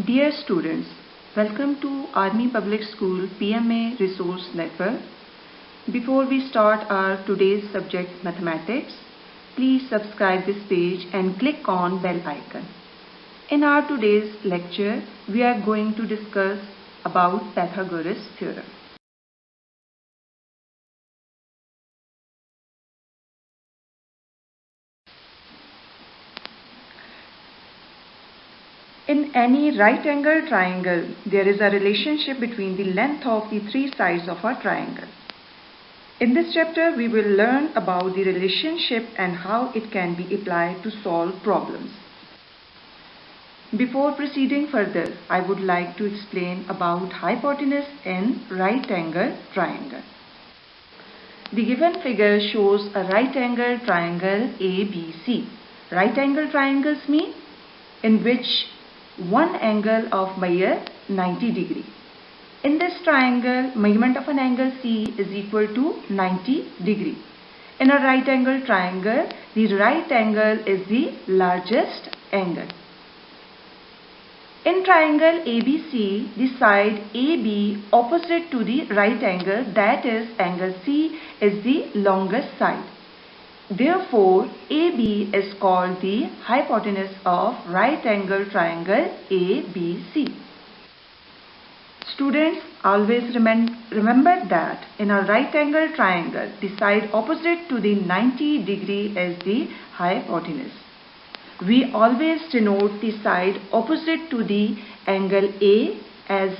Dear students, welcome to Army Public School PMA Resource Network. Before we start our today's subject mathematics, please subscribe this page and click on bell icon. In our today's lecture, we are going to discuss about Pythagoras theorem. In any right-angled triangle, there is a relationship between the length of the three sides of a triangle. In this chapter, we will learn about the relationship and how it can be applied to solve problems. Before proceeding further, I would like to explain about hypotenuse in right-angled triangle. The given figure shows a right-angled triangle ABC. Right-angled triangles mean in which one angle of measure 90 degree. In this triangle, measurement of an angle C is equal to 90 degree. In a right angle triangle, the right angle is the largest angle. In triangle ABC, the side AB opposite to the right angle, that is angle C, is the longest side. Therefore, AB is called the hypotenuse of right angle triangle ABC. Students, always remember that in a right angle triangle, the side opposite to the 90 degree is the hypotenuse. We always denote the side opposite to the angle A as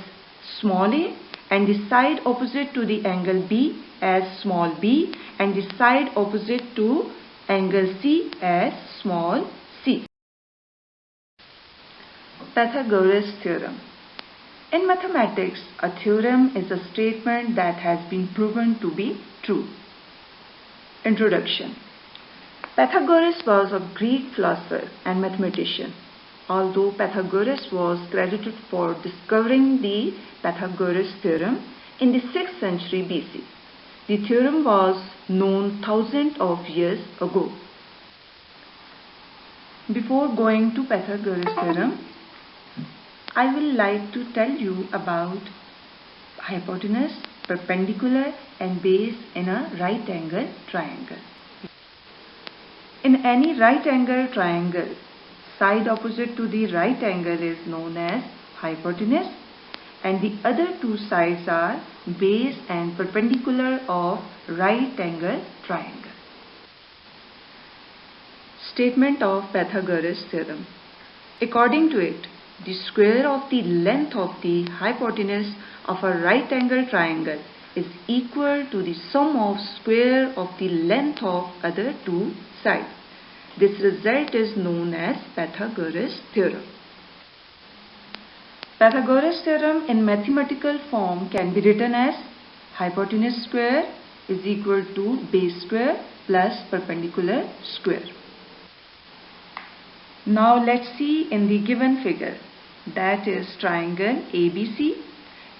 small a, and the side opposite to the angle B as small b, and the side opposite to angle C as small c. Pythagoras theorem. In mathematics, a theorem is a statement that has been proven to be true. Introduction. Pythagoras was a Greek philosopher and mathematician. Although Pythagoras was credited for discovering the Pythagoras theorem in the 6th century BC, the theorem was known thousands of years ago. Before going to Pythagoras theorem, I will like to tell you about hypotenuse, perpendicular and base in a right angle triangle. In any right angle triangle, side opposite to the right angle is known as hypotenuse, and the other two sides are base and perpendicular of right angle triangle. Statement of Pythagoras theorem. According to it, the square of the length of the hypotenuse of a right angle triangle is equal to the sum of square of the length of other two sides. This result is known as Pythagoras theorem. Pythagoras theorem in mathematical form can be written as hypotenuse square is equal to base square plus perpendicular square. Now let's see in the given figure, that is triangle ABC,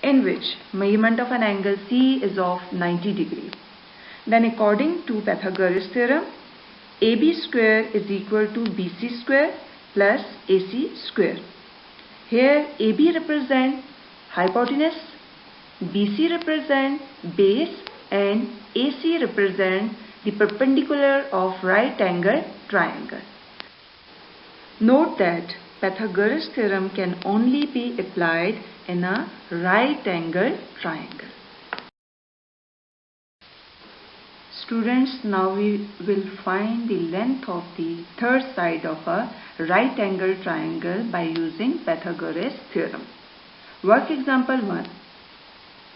in which measurement of an angle C is of 90 degree. Then according to Pythagoras theorem, AB square is equal to BC square plus AC square. Here AB represents hypotenuse, BC represents base, and AC represents the perpendicular of right angle triangle. Note that Pythagoras theorem can only be applied in a right angle triangle. Students, now we will find the length of the third side of a right angle triangle by using Pythagoras theorem. Work example 1.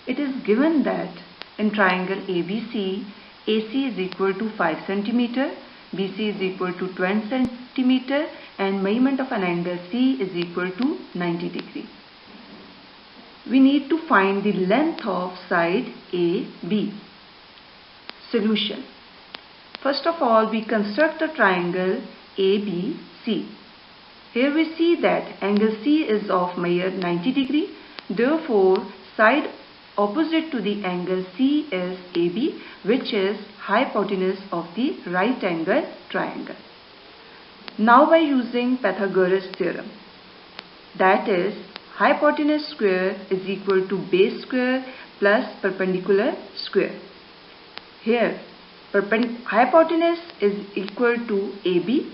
It is given that in triangle ABC, AC is equal to 5 cm, BC is equal to 20 cm, and measurement of an angle C is equal to 90 degree. We need to find the length of side AB. Solution. First of all, we construct a triangle ABC. Here we see that angle C is of measure 90 degree. Therefore, side opposite to the angle C is AB, which is hypotenuse of the right angle triangle. Now by using Pythagoras theorem, that is hypotenuse square is equal to base square plus perpendicular square. Here hypotenuse is equal to AB,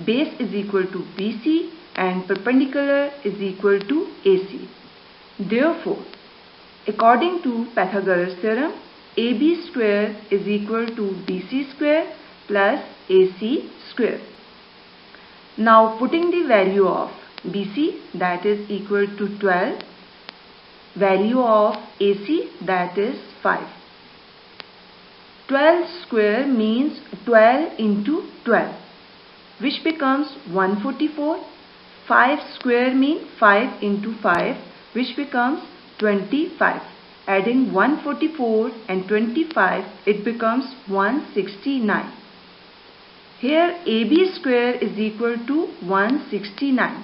base is equal to BC and perpendicular is equal to AC. Therefore, according to Pythagoras theorem, AB square is equal to BC square plus AC square. Now putting the value of BC, that is equal to 12, value of AC, that is 5. 12 square means 12 into 12, which becomes 144. 5 square means 5 into 5, which becomes 25. Adding 144 and 25, it becomes 169. Here AB square is equal to 169,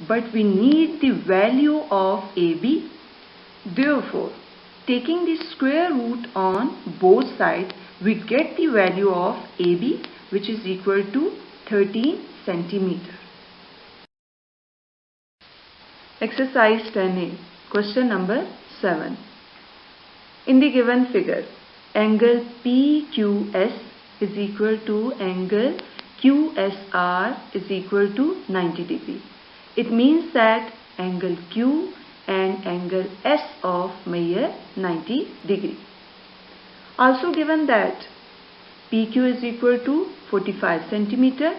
but we need the value of AB. Therefore, taking the square root on both sides, we get the value of AB, which is equal to 13 centimeter. Exercise 10A, question number 7. In the given figure, angle PQS is equal to angle QSR is equal to 90 degree. It means that angle Q and angle S of Meyer 90 degree. Also given that PQ is equal to 45 centimeter,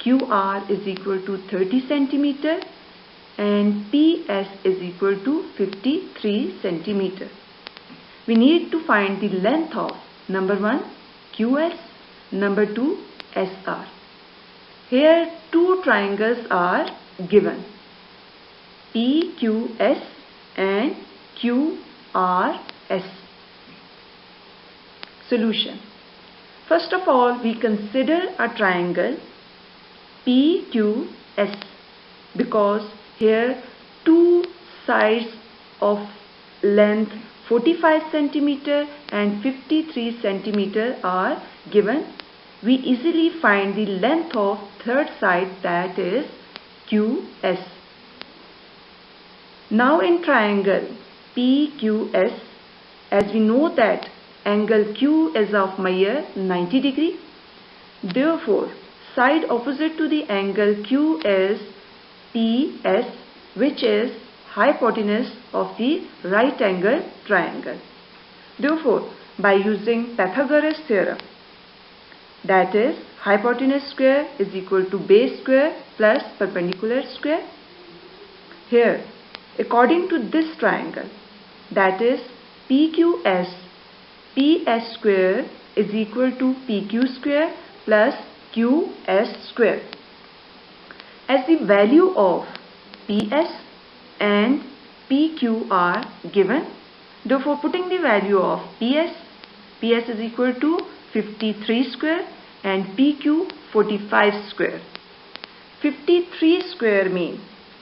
QR is equal to 30 centimeter and PS is equal to 53 centimeter. We need to find the length of number 1 QS, number 2 SR. Here two triangles are given, PQS and QRS. Solution. First of all, we consider a triangle PQS because here two sides of length 45 centimeter and 53 centimeter are given. We easily find the length of third side, that is QS. Now in triangle PQS, as we know that angle Q is of Meyer 90 degree. Therefore, side opposite to the angle Q is PS, which is hypotenuse of the right angle triangle. Therefore, by using Pythagoras theorem, that is hypotenuse square is equal to base square plus perpendicular square. Here, according to this triangle, that is PQS, PS square is equal to PQ square plus QS square. As the value of PS and PQ are given, therefore putting the value of PS is equal to 53 square and PQ 45 square. 53 square means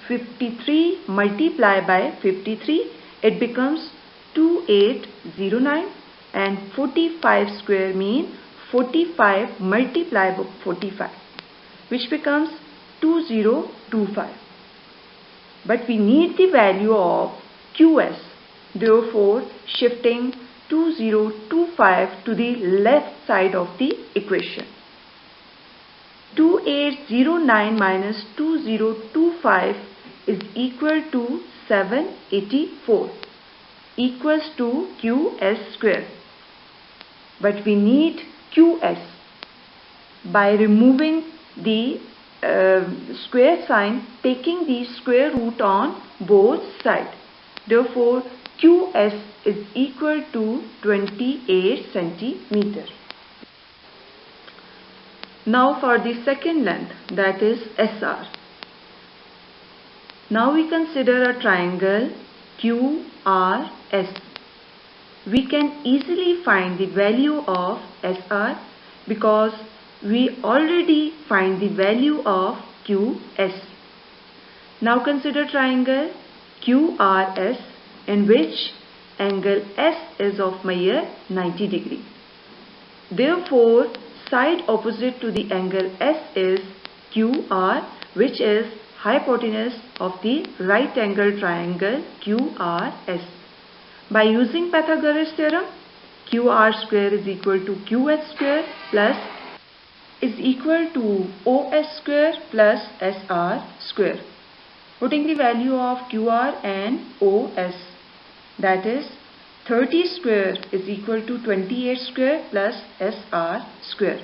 53 multiplied by 53, it becomes 2809, and 45 square means 45 multiplied by 45, which becomes 2025. But we need the value of QS, therefore shifting 2025 to the left side of the equation. 2809 minus 2025 is equal to 784, equals to QS square. But we need QS by removing the square sign, taking the square root on both sides. Therefore, QS is equal to 28 centimeter. Now for the second length, that is SR. Now we consider a triangle QRS. We can easily find the value of SR because we already find the value of QS. Now consider triangle QRS in which angle S is of Meyer 90 degree. Therefore, side opposite to the angle S is QR, which is hypotenuse of the right angle triangle QRS. By using Pythagoras theorem, QR square is equal to QH square plus is equal to OS square plus SR square. Putting the value of QR and OS, that is 30 square is equal to 28 square plus SR square.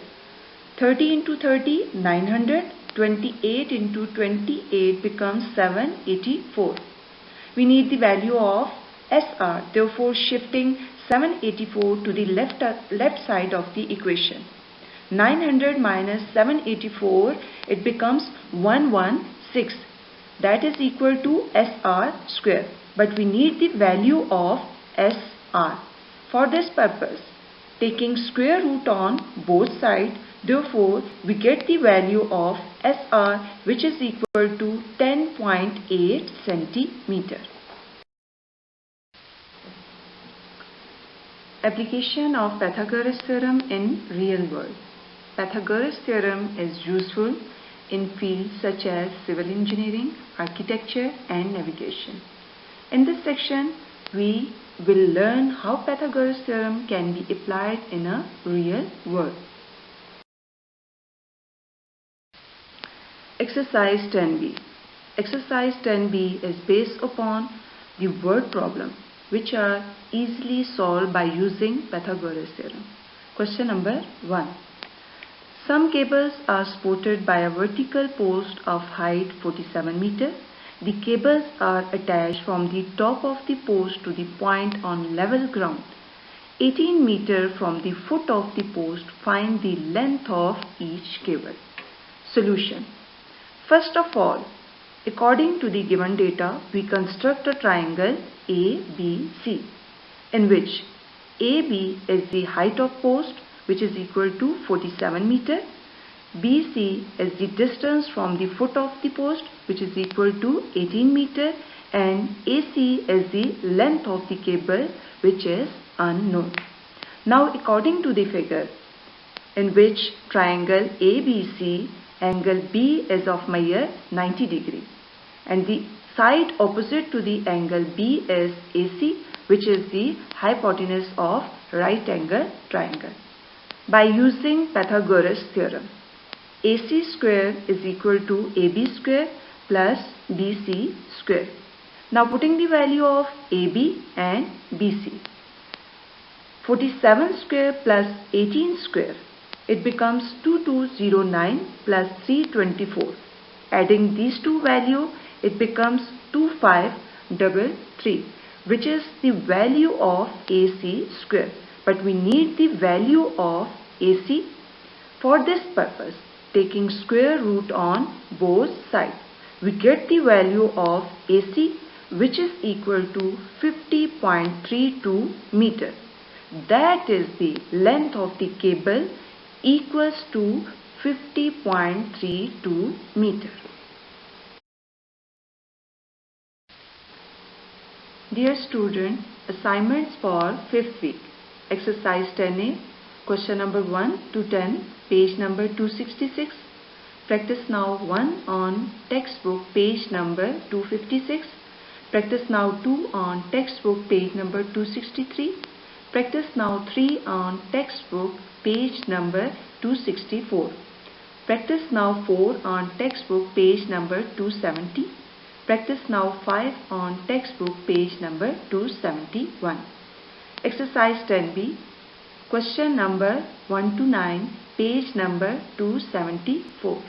30 into 30, 900. 28 into 28 becomes 784. We need the value of SR, therefore shifting 784 to the left side of the equation. 900 minus 784, it becomes 116. That is equal to SR square. But we need the value of SR. For this purpose, taking square root on both sides, therefore we get the value of SR, which is equal to 10.8 centimeter. Application of Pythagoras theorem in real world. Pythagoras theorem is useful in fields such as civil engineering, architecture and navigation. In this section, we will learn how Pythagoras theorem can be applied in a real world. Exercise 10b. Exercise 10b is based upon the word problem which are easily solved by using Pythagoras theorem. Question number 1. Some cables are supported by a vertical post of height 47 meter. The cables are attached from the top of the post to the point on level ground. 18 meter from the foot of the post. Find the length of each cable. Solution. First of all, according to the given data, we construct a triangle ABC, in which AB is the height of post, which is equal to 47 meter. BC is the distance from the foot of the post, which is equal to 18 meter, and AC is the length of the cable, which is unknown. Now, according to the figure, in which triangle ABC, angle B is of measure 90 degree, and the side opposite to the angle B is AC, which is the hypotenuse of right angle triangle. By using Pythagoras theorem, AC square is equal to AB square plus BC square. Now putting the value of AB and BC, 47 square plus 18 square, it becomes 2209 plus 324. Adding these two values, it becomes 2533, which is the value of AC square. But we need the value of AC. For this purpose, taking square root on both sides, we get the value of AC, which is equal to 50.32 meter. That is the length of the cable, equals to 50.32 meter. Dear student, assignments for 5th week. Exercise 10A, question number 1 to 10, page number 266. Practice now 1 on textbook, page number 256. Practice now 2 on textbook, page number 263. Practice now 3 on textbook, page number 264. Practice now 4 on textbook, page number 270. Practice now 5 on textbook, page number 271. Exercise 10B, question number 1 to 9, page number 274.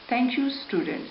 Thank you, students.